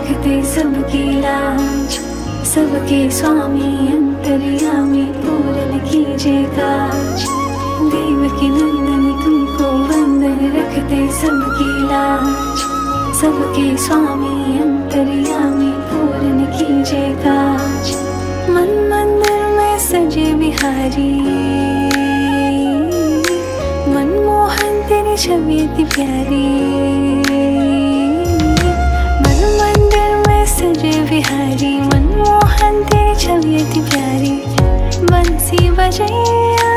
रखते सबकी लाज, सबके स्वामी अंतर्यामी पूरन कीजिए काज। देवकी नंदन तुमको वंदन रखते सबकी लाज, सबके स्वामी अंतर्यामी पूरन कीजिए काज। मन मंदिर में सजे बिहारी, मनमोहन तेरी छवि अति प्यारी। मन मंदिर में सजे बिहारी, मनमोहन तेरी छवि अति प्यारी। बंसी बजैया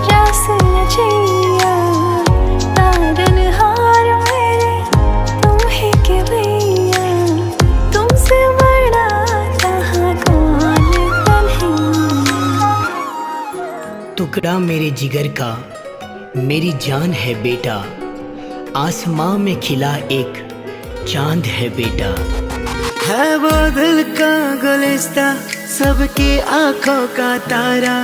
रास रचैया, तारनहार मेरे तुम ही के भैया। तुमसे बड़ा कहाँ कौन कन्हैया। टुकड़ा मेरे जिगर का मेरी जान है बेटा, आसमां में खिला एक चांद है बेटा। है वो दिल का गुलिस्ता सबकी आंखों का तारा,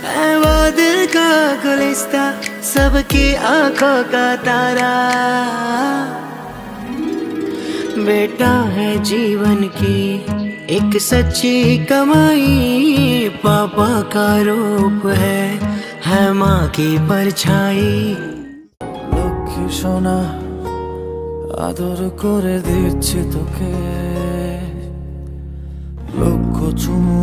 है वो दिल का गुलिस्ता सबकी आंखों का तारा। बेटा है जीवन की एक सच्ची कमाई, पापा का रूप है माँ की परछाई। लक्ष्मी सोना আদর করে দিচ্ছি তোকে, লক্ষ চুমু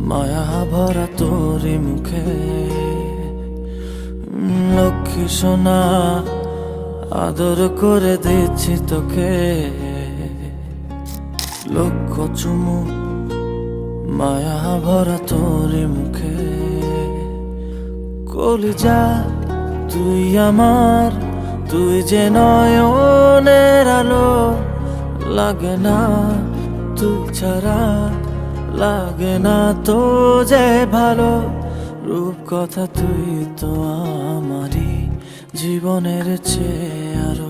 মায়া ভরা তোরে মুখে। লক্ষ্মী সোনা আদর করে দিচ্ছি তোকে, লক্ষ চুমু মায়া ভরা তোরে মুখে। কলিজা তুই আমার, তুই যে নয়নের আলো, লাগে না তুই ছাড়া, লাগে না তো যে ভালো। রূপ কথা তুই তো আমারই জীবনের চেয়ে আরো।